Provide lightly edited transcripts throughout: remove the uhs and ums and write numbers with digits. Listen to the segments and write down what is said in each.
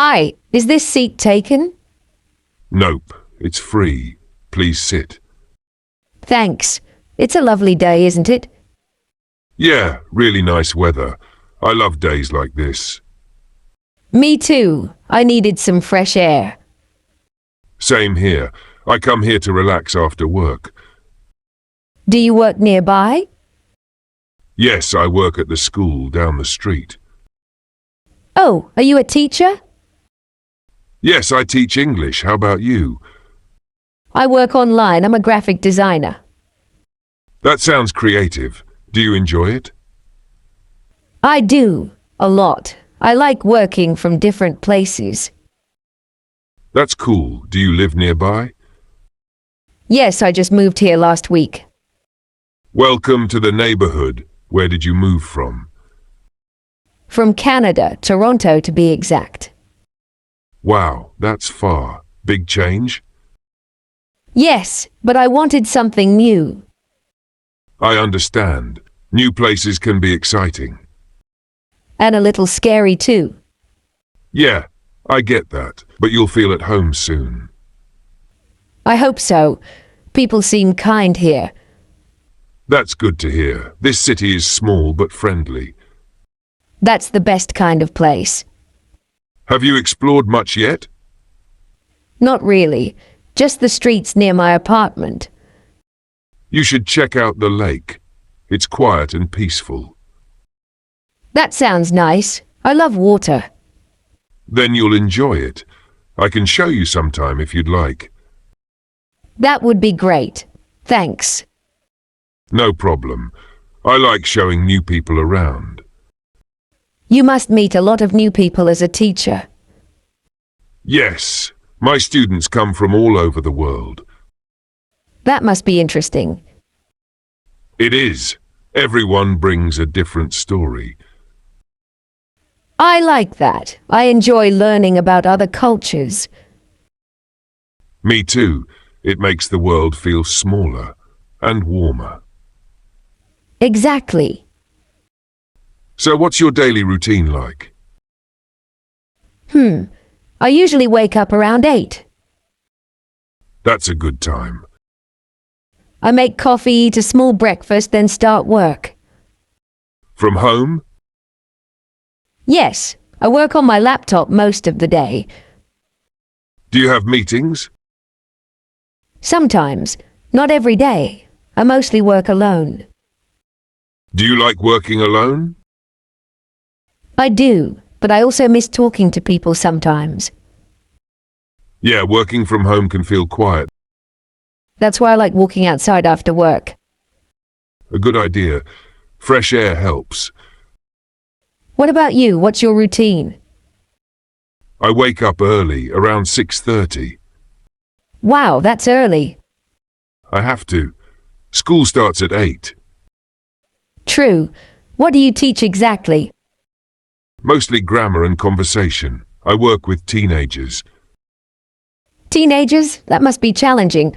Hi, is this seat taken? Nope, it's free. Please sit. Thanks. It's a lovely day, isn't it? Yeah, really nice weather. I love days like this. Me too. I needed some fresh air. Same here. I come here to relax after work. Do you work nearby? Yes, I work at the school down the street. Oh, are you a teacher? Yes, I teach English. How about you? I work online. I'm a graphic designer. That sounds creative. Do you enjoy it? I do. A lot. I like working from different places. That's cool. Do you live nearby? Yes, I just moved here last week. Welcome to the neighborhood. Where did you move from? From Canada, Toronto to be exact. Wow, that's far. Big change? Yes, but I wanted something new. I understand. New places can be exciting. And a little scary too. Yeah, I get that, but you'll feel at home soon. I hope so. People seem kind here. That's good to hear. This city is small but friendly. That's the best kind of place. Have you explored much yet? Not really. Just the streets near my apartment. You should check out the lake. It's quiet and peaceful. That sounds nice. I love water. Then you'll enjoy it. I can show you sometime if you'd like. That would be great. Thanks. No problem. I like showing new people around. You must meet a lot of new people as a teacher. Yes, my students come from all over the world. That must be interesting. It is. Everyone brings a different story. I like that. I enjoy learning about other cultures. Me too. It makes the world feel smaller and warmer. Exactly. So what's your daily routine like? I usually wake up around 8. That's a good time. I make coffee, eat a small breakfast, then start work. From home? Yes, I work on my laptop most of the day. Do you have meetings? Sometimes, not every day. I mostly work alone. Do you like working alone? I do, but I also miss talking to people sometimes. Yeah, working from home can feel quiet. That's why I like walking outside after work. A good idea. Fresh air helps. What about you? What's your routine? I wake up early, around 6:30. Wow, that's early. I have to. School starts at 8. True. What do you teach exactly? Mostly grammar and conversation. I work with teenagers. Teenagers? That must be challenging.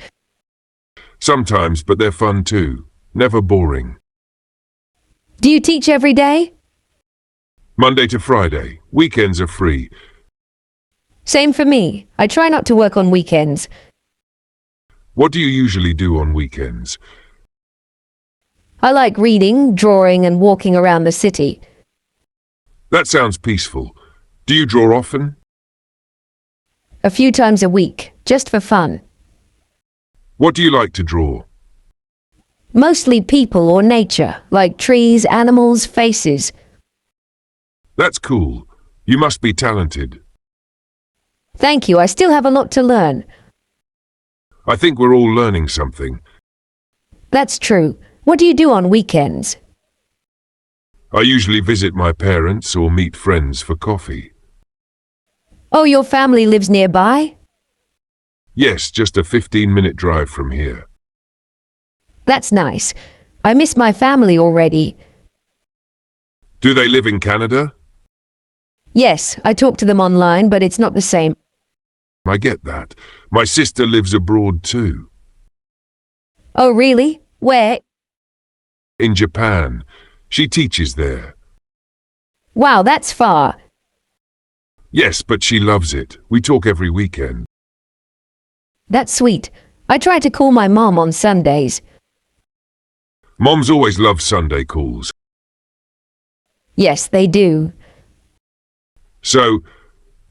Sometimes, but they're fun too. Never boring. Do you teach every day? Monday to Friday. Weekends are free. Same for me. I try not to work on weekends. What do you usually do on weekends? I like reading, drawing, and walking around the city. That sounds peaceful. Do you draw often? A few times a week, just for fun. What do you like to draw? Mostly people or nature, like trees, animals, faces. That's cool. You must be talented. Thank you, I still have a lot to learn. I think we're all learning something. That's true. What do you do on weekends? I usually visit my parents or meet friends for coffee. Oh, your family lives nearby? Yes, just a 15-minute drive from here. That's nice. I miss my family already. Do they live in Canada? Yes, I talk to them online, but it's not the same. I get that. My sister lives abroad too. Oh, really? Where? In Japan. She teaches there. Wow, that's far. Yes, but she loves it. We talk every weekend. That's sweet. I try to call my mom on Sundays. Moms always love Sunday calls. Yes, they do. So,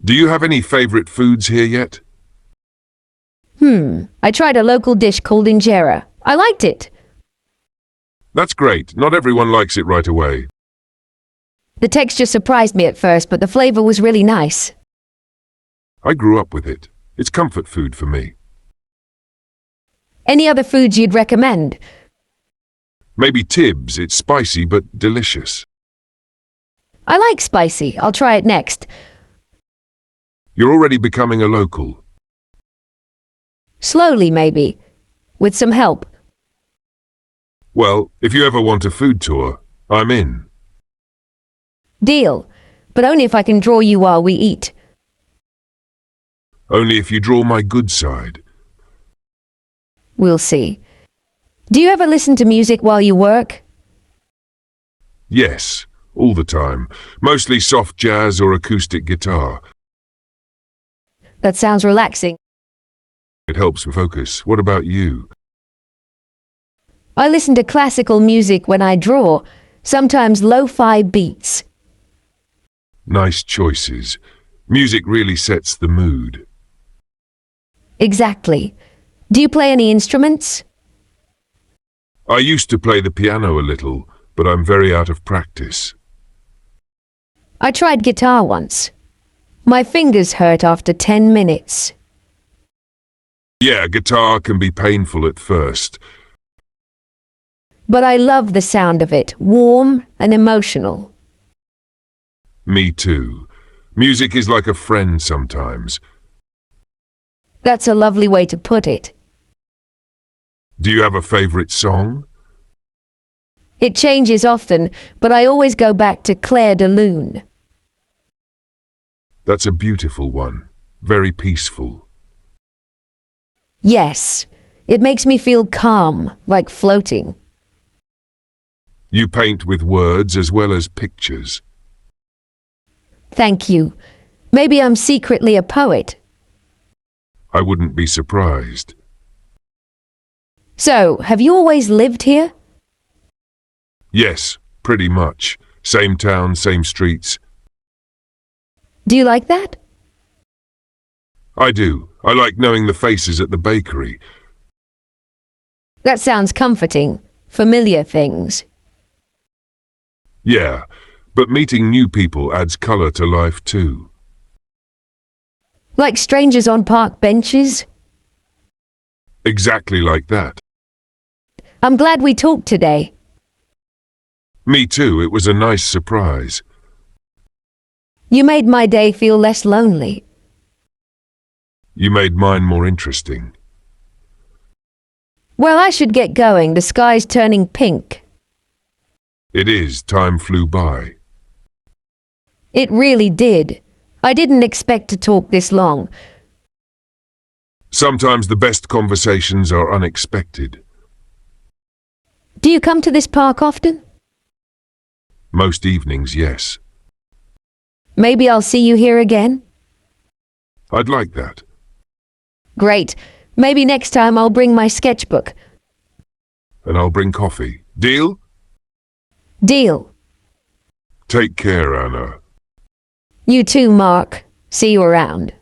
do you have any favorite foods here yet? I tried a local dish called injera. I liked it. That's great. Not everyone likes it right away. The texture surprised me at first, but the flavor was really nice. I grew up with it. It's comfort food for me. Any other foods you'd recommend? Maybe Tibbs. It's spicy but delicious. I like spicy. I'll try it next. You're already becoming a local. Slowly, maybe. With some help. Well, if you ever want a food tour, I'm in. Deal. But only if I can draw you while we eat. Only if you draw my good side. We'll see. Do you ever listen to music while you work? Yes, all the time. Mostly soft jazz or acoustic guitar. That sounds relaxing. It helps me focus. What about you? I listen to classical music when I draw, sometimes lo-fi beats. Nice choices. Music really sets the mood. Exactly. Do you play any instruments? I used to play the piano a little, but I'm very out of practice. I tried guitar once. My fingers hurt after 10 minutes. Yeah, guitar can be painful at first. But I love the sound of it, warm and emotional. Me too. Music is like a friend sometimes. That's a lovely way to put it. Do you have a favorite song? It changes often, but I always go back to Claire de Lune. That's a beautiful one. Very peaceful. Yes, it makes me feel calm, like floating. You paint with words as well as pictures. Thank you. Maybe I'm secretly a poet. I wouldn't be surprised. So, have you always lived here? Yes, pretty much. Same town, same streets. Do you like that? I do. I like knowing the faces at the bakery. That sounds comforting. Familiar things. Yeah, but meeting new people adds color to life too. Like strangers on park benches? Exactly like that. I'm glad we talked today. Me too, it was a nice surprise. You made my day feel less lonely. You made mine more interesting. Well, I should get going. The sky's turning pink. It is, time flew by. It really did. I didn't expect to talk this long. Sometimes the best conversations are unexpected. Do you come to this park often? Most evenings, yes. Maybe I'll see you here again? I'd like that. Great. Maybe next time I'll bring my sketchbook. And I'll bring coffee. Deal? Deal. Take care, Anna. You too, Mark. See you around.